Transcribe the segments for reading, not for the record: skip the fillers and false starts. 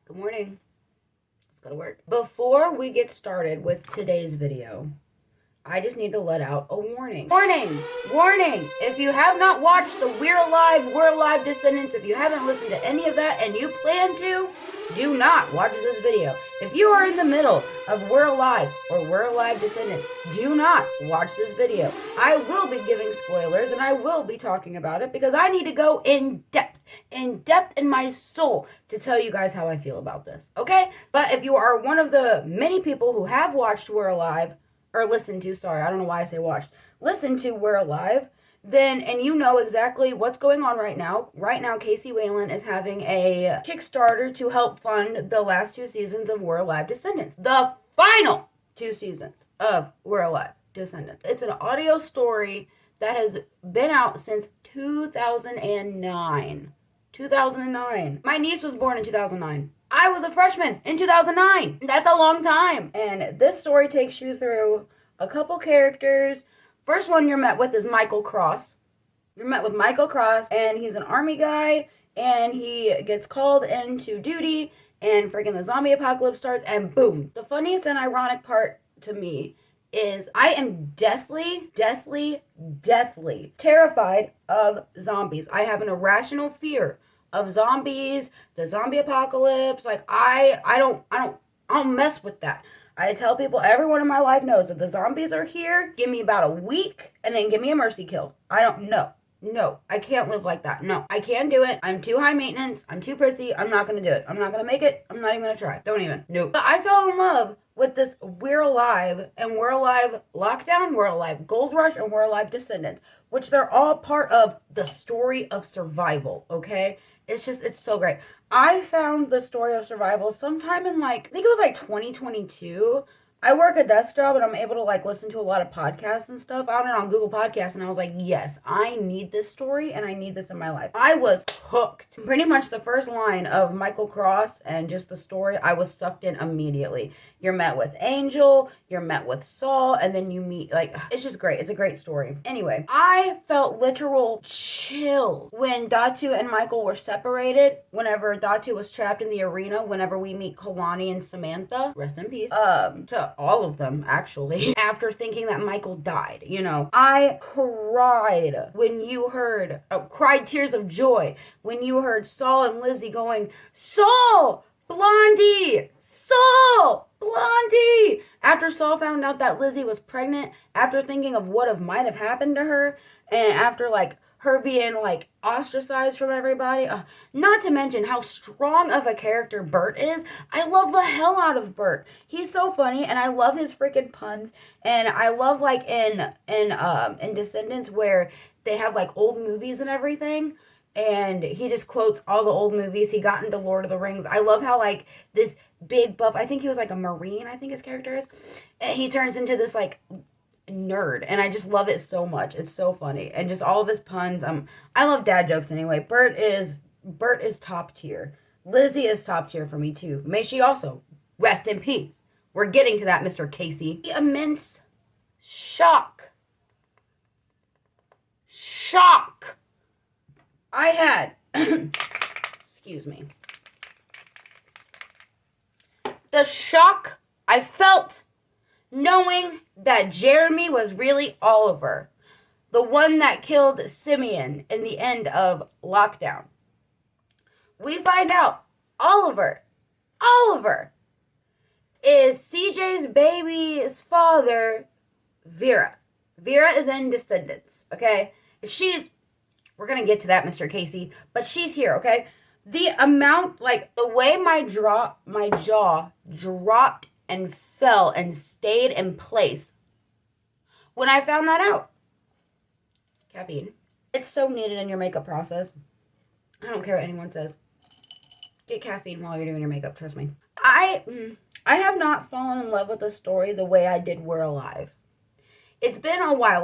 Good morning. Let's go to work. Before we get started with today's video, I just need to let out a warning. Warning! Warning! If you have not watched the werealive Descendants, if you haven't listened to any of that and you plan to, do not watch this video. If you are in the middle of werealive or werealive Descendants, do not watch this video. I will be giving spoilers and I will be talking about it because I need to go in depth in my soul to tell you guys how I feel about this, okay? But if you are one of the many people who have watched werealive, or listened to, sorry, I don't know why I say watched, listen to werealive, then, and you know exactly what's going on right now. Right now, Kcwayland is having a Kickstarter to help fund the last 2 seasons of Werealive Descendants. The final 2 seasons of Werealive Descendants. It's an audio story that has been out since 2009. 2009. My niece was born in 2009. I was a freshman in 2009. That's a long time. And this story takes you through a couple characters. First one you're met with is Michael Cross. You're met with Michael Cross, and he's an army guy, and he gets called into duty, and freaking the zombie apocalypse starts, and boom. The funniest and ironic part to me is I am deathly terrified of zombies. I have an irrational fear of zombies, the zombie apocalypse. Like I don't mess with that. I tell people, everyone in my life knows if the zombies are here, give me about a week and then give me a mercy kill. I don't know. No, I can't live like that. No, I can't do it. I'm too high maintenance. I'm too prissy. I'm not going to do it. I'm not going to make it. I'm not even going to try. Don't even. Nope. But I fell in love with this Werealive and Werealive Lockdown, Werealivegoldrush, and Werealive Descendants, which they're all part of the story of survival, okay? It's so great. I found the story of survival sometime in I think it was 2022. I work a desk job and I'm able to listen to a lot of podcasts and stuff. I found it on Google Podcasts and I was like, yes, I need this story and I need this in my life. I was hooked. Pretty much the first line of Michael Cross and just the story, I was sucked in immediately. You're met with Angel, you're met with Saul, and then you meet, it's just great. It's a great story. Anyway, I felt literal chills when Datu and Michael were separated, whenever Datu was trapped in the arena, whenever we meet Kalani and Samantha, rest in peace, to all of them, actually, after thinking that Michael died, you know. I cried when you heard, cried tears of joy when you heard Saul and Lizzie going, Saul! Blondie! Saul! Blondie! After Saul found out that Lizzie was pregnant, after thinking of what might have happened to her, and after, her being, ostracized from everybody, not to mention how strong of a character Bert is. I love the hell out of Bert. He's so funny, and I love his freaking puns, and I love, in Descendants where they have, old movies and everything, and he just quotes all the old movies. He got into Lord of the Rings. I love how, this big buff, I think he was, a Marine, I think his character is, and he turns into this, nerd, and I just love it so much. It's so funny, and just all of his puns. I love dad jokes anyway. Bert is top tier. Lizzie is top tier for me too. May she also rest in peace. We're getting to that, Mr. Casey. The immense shock I had. Excuse me. The shock I felt knowing that Jeremy was really Oliver, the one that killed Simeon in the end of Lockdown. We find out Oliver is CJ's baby's father, Vera. Vera is in Descendants, okay? We're gonna get to that, Mr. Casey, but she's here, okay? The amount, the way my jaw dropped and fell and stayed in place when I found that out. Caffeine. It's so needed in your makeup process. I don't care what anyone says. Get caffeine while you're doing your makeup, trust me. I have not fallen in love with the story the way I did Werealive. It's been a while,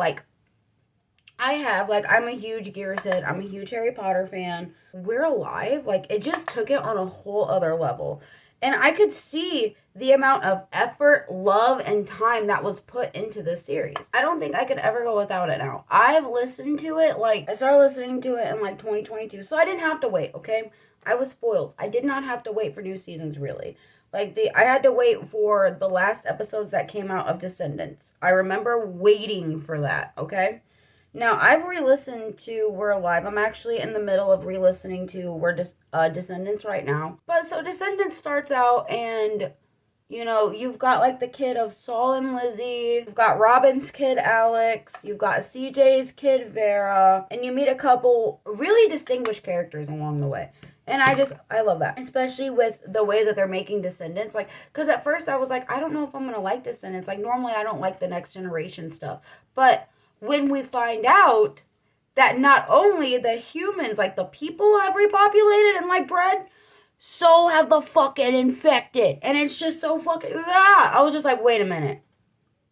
I have, I'm a huge Gears head. I'm a huge Harry Potter fan. Werealive, it just took it on a whole other level. And I could see the amount of effort, love, and time that was put into this series. I don't think I could ever go without it now. I've listened to it, I started listening to it in, 2022, so I didn't have to wait, okay? I was spoiled. I did not have to wait for new seasons, really. Like, I had to wait for the last episodes that came out of Descendants. I remember waiting for that, okay? Now, I've re-listened to We're Alive. I'm actually in the middle of re-listening to Descendants right now. But so Descendants starts out and, you know, you've got like the kid of Saul and Lizzie. You've got Robin's kid, Alex. You've got CJ's kid, Vera. And you meet a couple really distinguished characters along the way. And I love that. Especially with the way that they're making Descendants. Like, because at first I was like, I don't know if I'm going to like Descendants. Like, normally I don't like the Next Generation stuff. But when we find out that not only the humans, like the people have repopulated and like bred, so have the fucking infected. And it's just so fucking, I was just like, wait a minute.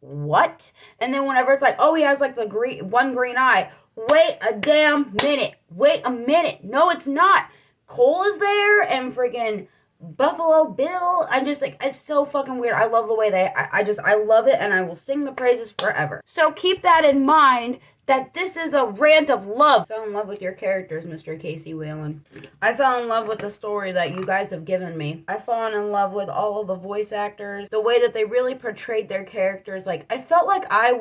What? And then whenever it's like, oh, he has like the one green eye. Wait a damn minute. Wait a minute. No, it's not. Cole is there and freaking Buffalo Bill. I'm just like, it's so fucking weird. I love the way I love it, and I will sing the praises forever. So keep that in mind, that this is a rant of love. I fell in love with your characters, Mr. Kcwayland. I fell in love with the story that you guys have given me. I've fallen in love with all of the voice actors, the way that they really portrayed their characters. Like, I felt like I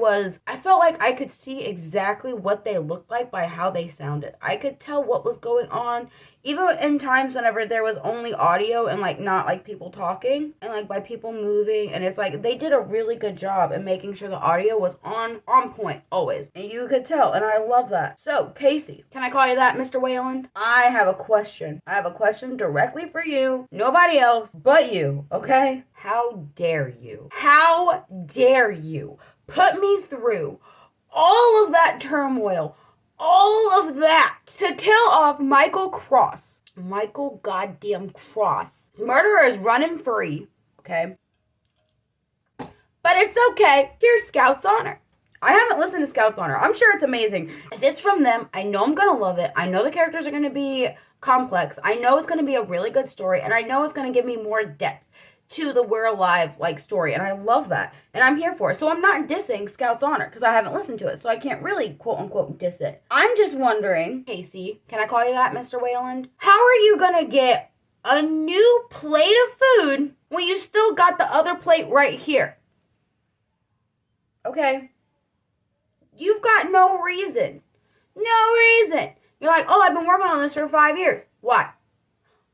could see exactly what they looked like by how they sounded. I could tell what was going on, even in times whenever there was only audio and like not like people talking and like by people moving. And it's like they did a really good job in making sure the audio was on point always, and you could tell, and I love that. So Casey, can I call you that, Mr. Wayland? I have a question directly for you, nobody else but you, okay? How dare you put me through all of that turmoil, all of that, to kill off Michael goddamn Cross. The murderer is running free, okay? But it's okay. Here's Scout's Honor. I haven't listened to Scout's Honor. I'm sure it's amazing. If it's from them, I know I'm going to love it. I know the characters are going to be complex. I know it's going to be a really good story. And I know it's going to give me more depth to the We're Alive like story. And I love that. And I'm here for it. So I'm not dissing Scout's Honor because I haven't listened to it. So I can't really quote unquote diss it. I'm just wondering, Casey, can I call you that, Mr. Wayland? How are you going to get a new plate of food when you still got the other plate right here? Okay? You've got no reason. No reason. You're like, oh, I've been working on this for 5 years. Why?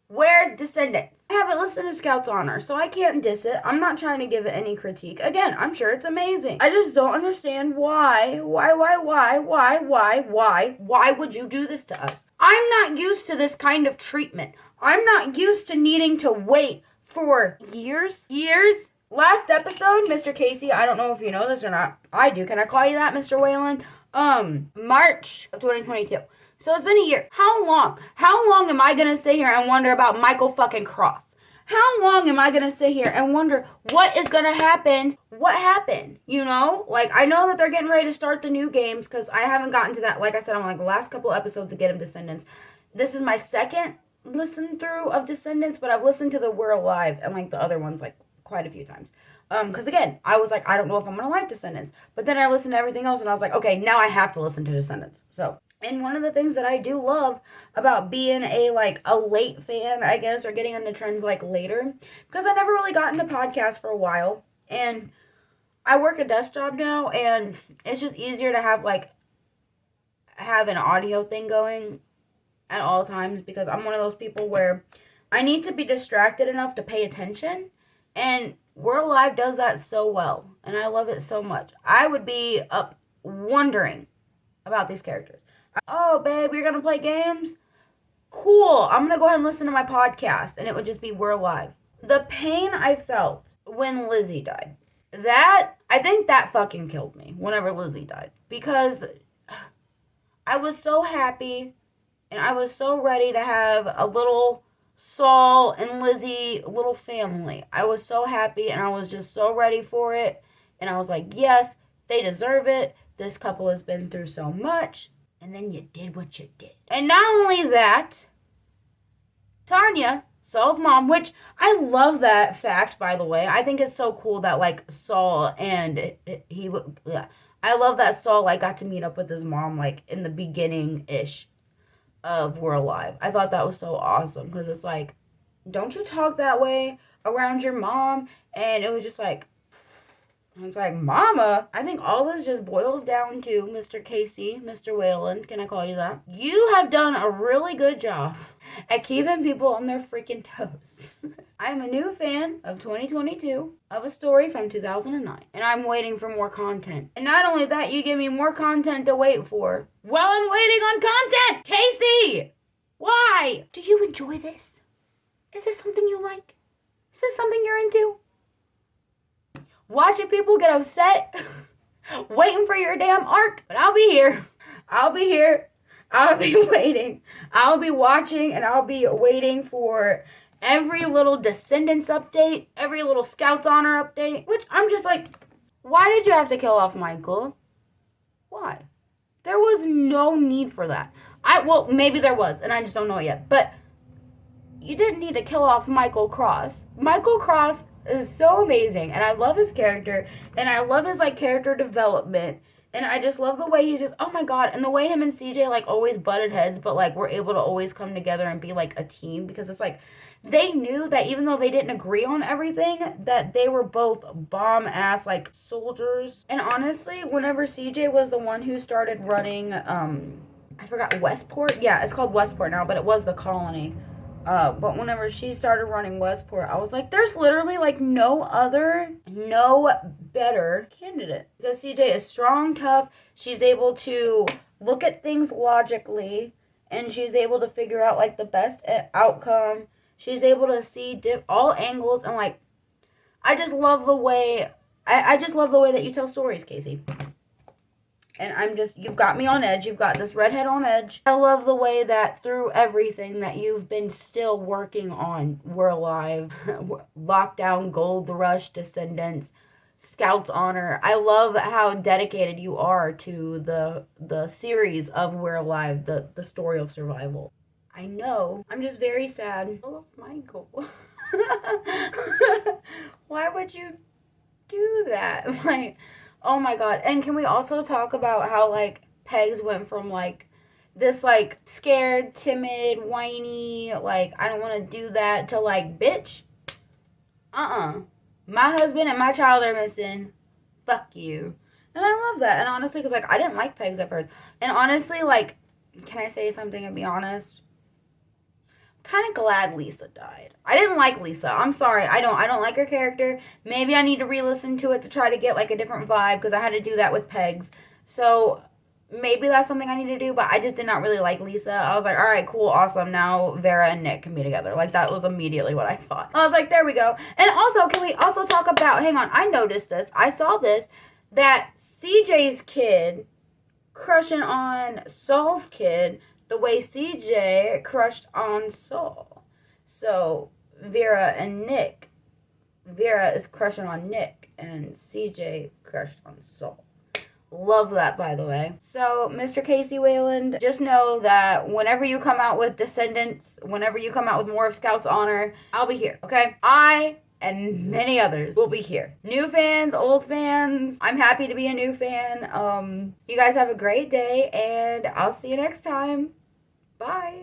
Where's Descendants? I haven't listened to Scout's Honor, so I can't diss it. I'm not trying to give it any critique. Again, I'm sure it's amazing. I just don't understand why would you do this to us? I'm not used to this kind of treatment. I'm not used to needing to wait for years. Last episode, Mr. Casey, I don't know if you know this or not. I do. Can I call you that, Mr. Wayland? March of 2022. So it's been a year. How long? How long am I going to sit here and wonder about Michael fucking Cross? How long am I going to sit here and wonder what is going to happen? What happened? You know? Like, I know that they're getting ready to start the new games because I haven't gotten to that. Like I said, I'm like the last couple episodes to get him Descendants. This is my second listen through of Descendants, but I've listened to the We're Alive and like the other ones like quite a few times. Because again, I was like, I don't know if I'm going to like Descendants. But then I listened to everything else and I was like, okay, now I have to listen to Descendants. So, and one of the things that I do love about being a late fan, I guess, or getting into trends like later, because I never really got into podcasts for a while. And I work a desk job now, and it's just easier to have an audio thing going at all times, because I'm one of those people where I need to be distracted enough to pay attention. And We're Alive does that so well, and I love it so much. I would be up wondering about these characters. Oh, babe, you're going to play games? Cool. I'm going to go ahead and listen to my podcast, and it would just be We're Alive. The pain I felt when Lizzie died, I think that fucking killed me whenever Lizzie died, because I was so happy, and I was so ready to have a little Saul and Lizzie little family. I was so happy, and I was just so ready for it, and I was like, yes, they deserve it. This couple has been through so much, and then you did what you did. And not only that, Tanya, Saul's mom, which I love that fact, by the way. I think it's so cool that Saul and I love that Saul got to meet up with his mom in the beginning-ish of werealive. I thought that was so awesome because it's like, don't you talk that way around your mom? And it was just like, it's like, mama, I think all this just boils down to Mr. Casey, Mr. Kcwayland, can I call you that? You have done a really good job at keeping people on their freaking toes. I'm a new fan of 2022, of a story from 2009, and I'm waiting for more content. And not only that, you give me more content to wait for while I'm waiting on content! Casey! Why? Do you enjoy this? Is this something you like? Is this something you're into? Watching people get upset, waiting for your damn arc. But I'll be here. I'll be here. I'll be waiting. I'll be watching and I'll be waiting for every little Descendants update, every little Scouts Honor update, which I'm just like, why did you have to kill off Michael? Why? There was no need for that. Well, maybe there was, and I just don't know it yet. But you didn't need to kill off Michael Cross. Michael Cross is so amazing, and I love his character, and I love his, like, character development, and I just love the way he's just, oh my god, and the way him and CJ, like, always butted heads, but, like, we're able to always come together and be, like, a team, because it's, like, they knew that even though they didn't agree on everything, that they were both bomb-ass, like, soldiers, and honestly, whenever CJ was the one who started running, I forgot, Westport? Yeah, it's called Westport now, but it was the colony. But whenever she started running Westport, I was like, there's literally, like, no better candidate. Because CJ is strong, tough, she's able to look at things logically, and she's able to figure out, like, the best outcome. She's able to see all angles, and, like, I just love the way, I just love the way that you tell stories, Casey. And you've got me on edge. You've got this redhead on edge. I love the way that through everything that you've been still working on werealive, lockdown, goldrush, Descendants, Scouts Honor. I love how dedicated you are to the series of werealive, the story of survival. I know. I'm just very sad. Oh, Michael. Why would you do that? Like, oh my god. And can we also talk about how, like, Pegs went from, like, this, like, scared, timid, whiny, like, I don't want to do that, to, like, bitch, my husband and my child are missing. Fuck you. And I love that. And honestly, because, like, I didn't like Pegs at first. And honestly, like, can I say something and be honest? Kind of glad Lisa died. I didn't like Lisa. I'm sorry. I don't like her character. Maybe I need to re-listen to it to try to get, like, a different vibe, because I had to do that with Pegs. So maybe that's something I need to do, but I just did not really like Lisa. I was like, all right, cool, awesome. Now Vera and Nick can be together. Like, that was immediately what I thought. I was like, there we go. And also, can we also talk about, hang on, I noticed this. I saw this, that CJ's kid crushing on Saul's kid the way CJ crushed on Saul. So Vera is crushing on Nick, and CJ crushed on Saul. Love that, by the way. So, Mr. Kcwayland, just know that whenever you come out with Descendants, whenever you come out with more of Scouts Honor, I'll be here, okay? I and many others will be here. New fans, old fans, I'm happy to be a new fan. You guys have a great day, and I'll see you next time. Bye.